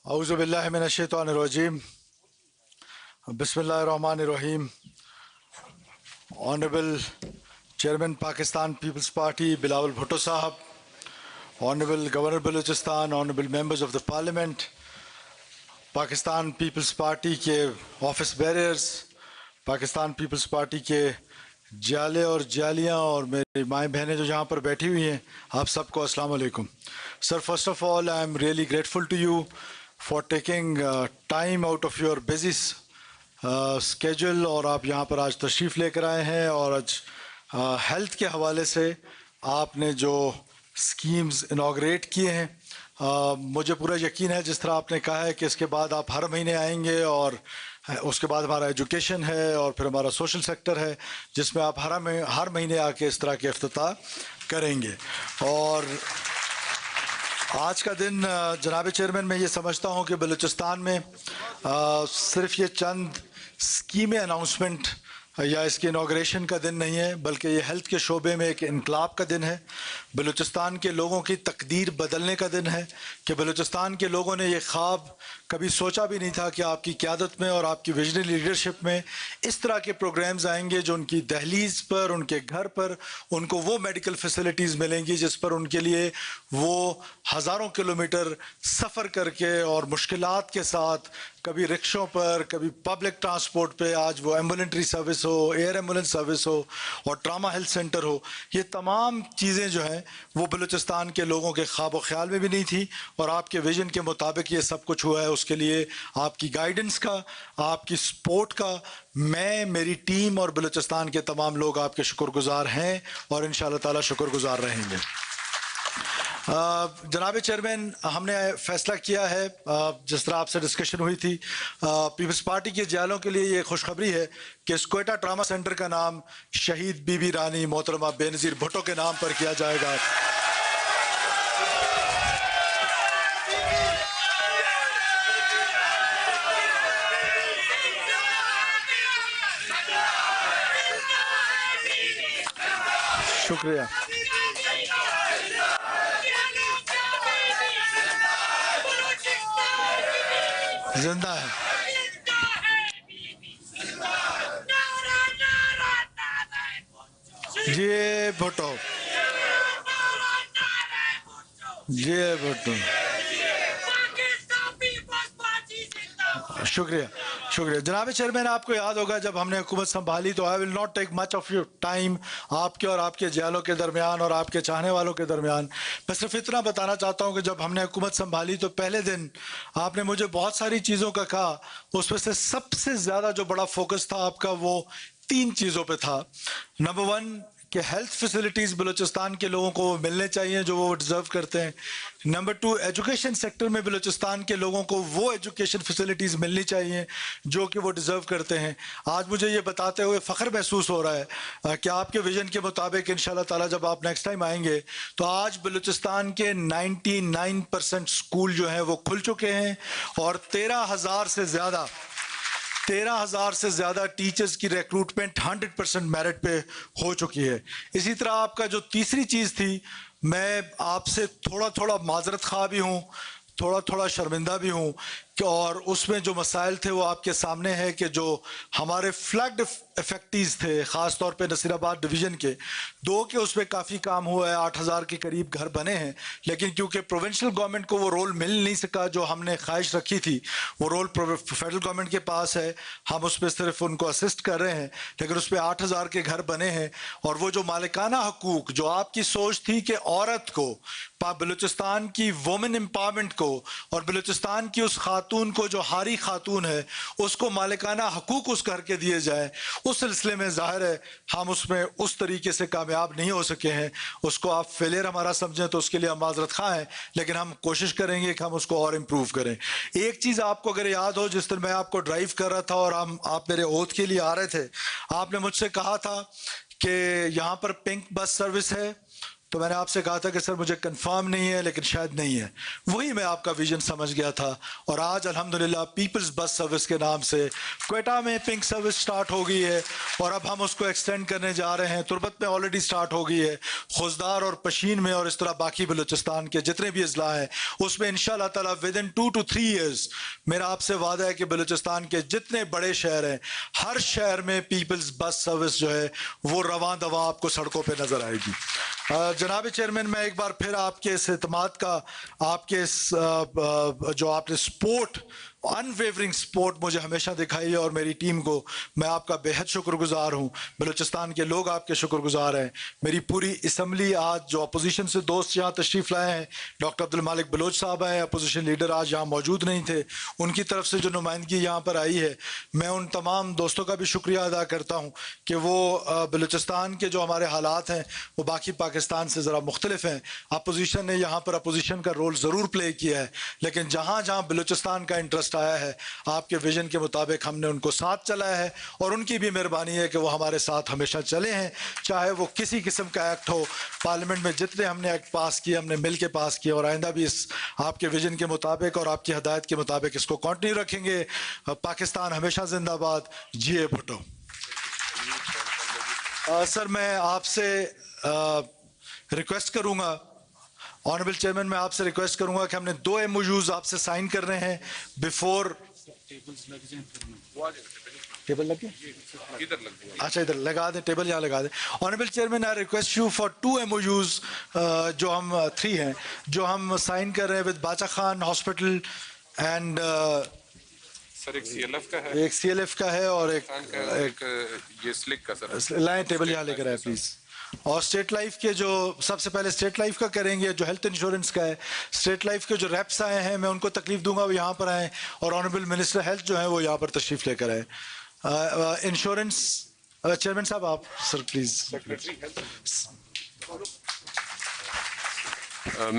اعوذ باللہ من الشیطان الرجیم بسم اللہ الرحمن الرحیم. آنریبل چیئرمین پاکستان پیپلز پارٹی بلاول بھٹو صاحب, honourable governor Balochistan, honourable members of the parliament, Pakistan Peoples Party کے آفس بیررز, پاکستان پیپلز پارٹی کے جالے اور جالیاں اور میری مائیں بہنیں جو جہاں پر بیٹھی ہوئی ہیں, آپ سب کو السلام علیکم. Sir, first of all I am really grateful to you for taking time out of your busy schedule, اور آپ یہاں پر آج تشریف لے کر آئے ہیں. اور آج ہیلتھ کے حوالے سے آپ نے جو اسکیمز انوگریٹ کیے ہیں, مجھے پورا یقین ہے جس طرح آپ نے کہا ہے کہ اس کے بعد آپ ہر مہینے آئیں گے, اور اس کے بعد ہمارا ایجوکیشن ہے اور پھر ہمارا سوشل سیکٹر ہے جس میں آپ ہر مہینے آ کے اس طرح کے افتتاح کریں گے. اور آج کا دن جناب چیئرمین میں یہ سمجھتا ہوں کہ بلوچستان میں صرف یہ چند اسکیمیں اناؤنسمنٹ یا اس کے انوگریشن کا دن نہیں ہے, بلکہ یہ ہیلتھ کے شعبے میں ایک انقلاب کا دن ہے. بلوچستان کے لوگوں کی تقدیر بدلنے کا دن ہے کہ بلوچستان کے لوگوں نے یہ خواب کبھی سوچا بھی نہیں تھا کہ آپ کی قیادت میں اور آپ کی ویژنری لیڈرشپ میں اس طرح کے پروگرامز آئیں گے جو ان کی دہلیز پر, ان کے گھر پر ان کو وہ میڈیکل فیسلٹیز ملیں گی جس پر ان کے لیے وہ ہزاروں کلومیٹر سفر کر کے اور مشکلات کے ساتھ, کبھی رکشوں پر, کبھی پبلک ٹرانسپورٹ پہ, آج وہ ایمبولینٹری سروس ہو, ایئر ایمبولینس سروس ہو اور ٹراما ہیلتھ سینٹر ہو, یہ تمام چیزیں جو ہیں وہ بلوچستان کے لوگوں کے خواب و خیال میں بھی نہیں تھی. اور آپ کے ویژن کے مطابق یہ سب کچھ ہوا ہے. اس کے لیے آپ کی گائیڈنس کا, آپ کی سپورٹ کا میں, میری ٹیم اور بلوچستان کے تمام لوگ آپ کے شکر گزار ہیں اور انشاءاللہ تعالی شکر گزار رہیں گے. جناب چیئرمین, ہم نے فیصلہ کیا ہے, جس طرح آپ سے ڈسکشن ہوئی تھی, پیپلز پارٹی کے جالوں کے لیے یہ خوشخبری ہے کہ اس کوئٹہ ٹراما سینٹر کا نام شہید بی بی رانی محترمہ بے نظیر بھٹو کے نام پر کیا جائے گا. شکریہ. زندہ ہے. جی بھٹو, جی بھٹو. شکریہ شکریہ. جناب چیئرمین, آپ کو یاد ہوگا جب ہم نے حکومت سنبھالی تو I will not take much of your time آپ کے اور آپ کے جالوں کے درمیان اور آپ کے چاہنے والوں کے درمیان. میں صرف اتنا بتانا چاہتا ہوں کہ جب ہم نے حکومت سنبھالی تو پہلے دن آپ نے مجھے بہت ساری چیزوں کا کہا, اس میں سے سب سے زیادہ جو بڑا فوکس تھا آپ کا وہ 3 چیزوں پہ تھا. نمبر 1 کہ ہیلتھ فیسلٹیز بلوچستان کے لوگوں کو ملنے چاہیے جو وہ ڈیزرو کرتے ہیں. نمبر 2 ایجوکیشن سیکٹر میں بلوچستان کے لوگوں کو وہ ایجوکیشن فیسلٹیز ملنی چاہیے جو کہ وہ ڈیزرو کرتے ہیں. آج مجھے یہ بتاتے ہوئے فخر محسوس ہو رہا ہے کہ آپ کے ویژن کے مطابق انشاءاللہ تعالی جب آپ نیکسٹ ٹائم آئیں گے تو آج بلوچستان کے 99% اسکول جو ہیں وہ کھل چکے ہیں اور 13,000 سے زیادہ ٹیچرز کی ریکروٹمنٹ 100% میرٹ پہ ہو چکی ہے. اسی طرح آپ کا جو تیسری چیز تھی, میں آپ سے تھوڑا معذرت خواہ بھی ہوں, تھوڑا شرمندہ بھی ہوں, اور اس میں جو مسائل تھے وہ آپ کے سامنے ہے کہ جو ہمارے فلڈ افیکٹیز تھے خاص طور پہ نصیر آباد ڈویژن کے 2 کے, اس پہ کافی کام ہوا ہے, 8,000 کے قریب گھر بنے ہیں, لیکن کیونکہ پروونشل گورنمنٹ کو وہ رول مل نہیں سکا جو ہم نے خواہش رکھی تھی, وہ رول فیڈرل گورنمنٹ کے پاس ہے, ہم اس پہ صرف ان کو اسسٹ کر رہے ہیں, لیکن اس پہ 8,000 کے گھر بنے ہیں. اور وہ جو مالکانہ حقوق جو آپ کی سوچ تھی کہ عورت کو, بلوچستان کی وومن امپاورمنٹ کو اور بلوچستان کی اس خاتون کو جو ہاری خاتون ہے اس کو مالکانہ حقوق اس کر کے دیے جائیں, اس سلسلے میں ظاہر ہے ہم اس میں اس طریقے سے کامیاب نہیں ہو سکے ہیں. اس کو آپ فیلئر ہمارا سمجھیں تو اس کے لیے ہم معذرت خواہ ہیں, لیکن ہم کوشش کریں گے کہ ہم اس کو اور امپروو کریں. ایک چیز آپ کو اگر یاد ہو, جس دن میں آپ کو ڈرائیو کر رہا تھا اور آپ میرے اوتھ کے لیے آ رہے تھے, آپ نے مجھ سے کہا تھا کہ یہاں پر پنک بس سروس ہے تو میں نے آپ سے کہا تھا کہ سر مجھے کنفرم نہیں ہے لیکن شاید نہیں ہے. وہی میں آپ کا ویژن سمجھ گیا تھا, اور آج الحمدللہ پیپلز بس سروس کے نام سے کوئٹہ میں پنک سروس سٹارٹ ہو گئی ہے, اور اب ہم اس کو ایکسٹینڈ کرنے جا رہے ہیں. تربت میں آلریڈی سٹارٹ ہو گئی ہے, خوزدار اور پشین میں, اور اس طرح باقی بلوچستان کے جتنے بھی اضلاع ہیں اس میں انشاءاللہ تعالیٰ ودن 2 to 3 ایئرز میرا آپ سے وعدہ ہے کہ بلوچستان کے جتنے بڑے شہر ہیں ہر شہر میں پیپلز بس سروس جو ہے وہ رواں دواں آپ کو سڑکوں پہ نظر آئے گی. جناب چیئرمین, میں ایک بار پھر آپ کے اس اعتماد کا, آپ کے اس جو آپ نے سپورٹ, انویورنگ سپورٹ مجھے ہمیشہ دکھائی ہے, اور میری ٹیم کو میں آپ کا بے حد شکر گزار ہوں. بلوچستان کے لوگ آپ کے شکر گزار ہیں. میری پوری اسمبلی, آج جو اپوزیشن سے دوست یہاں تشریف لائے ہیں, ڈاکٹر عبدالمالک بلوچ صاحب ہیں, اپوزیشن لیڈر آج یہاں موجود نہیں تھے, ان کی طرف سے جو نمائندگی یہاں پر آئی ہے, میں ان تمام دوستوں کا بھی شکریہ ادا کرتا ہوں کہ وہ بلوچستان کے جو ہمارے حالات ہیں وہ باقی پاکستان سے ذرا مختلف ہیں. اپوزیشن نے یہاں پر اپوزیشن کا رول ضرور پلے کیا ہے, لیکن جہاں جہاں بلوچستان کا انٹرسٹ آیا ہے آپ کے ویژن کے مطابق ہم نے ان کو ساتھ چلایا ہے, اور ان کی بھی مہربانی ہے کہ وہ ہمارے ساتھ ہمیشہ چلے ہیں, چاہے وہ کسی قسم کا ایکٹ ہو. پارلیمنٹ میں جتنے ہم نے ایکٹ پاس کیے ہم نے مل کے پاس کیے, اور آئندہ بھی اس آپ کے ویژن کے مطابق اور آپ کی ہدایت کے مطابق اس کو کنٹینیو رکھیں گے. پاکستان ہمیشہ زندہ باد. جی اے بھٹو. سر میں آپ سے ریکویسٹ کروں گا, آنریبل چیئرمین, میں آپ سے ریکویسٹ کروں گا کہ ہم نے 2 MOUs آپ سے سائن کرنے ہیں بیفور. ٹیبل لگ گیا, اچھا ادھر لگا دیں, ٹیبل یہاں لگا دیں. Honourable chairman, I request you for 2 MOUs, جو ہم 3 ہیں جو ہم سائن کر رہے ہیں with Bacha Khan hospital and سر ایک CLF کا ہے, ایک CLF کا ہے, اور ایک یہ سلک کا سر. لائن ٹیبل یہاں لے کر آئے پلیز. اور اسٹیٹ لائف کے جو سب سے پہلے اسٹیٹ لائف کا کریں گے, جو ہیلتھ انشورنس کا ہے. اسٹیٹ لائف کے جو ریپس آئے ہیں میں ان کو تکلیف دوں گا وہ یہاں پر آئیں, اور آنریبل منسٹر ہیلتھ جو ہیں وہ یہاں پر تشریف لے کر آئیں. انشورنس چیئرمین صاحب آپ سر پلیز.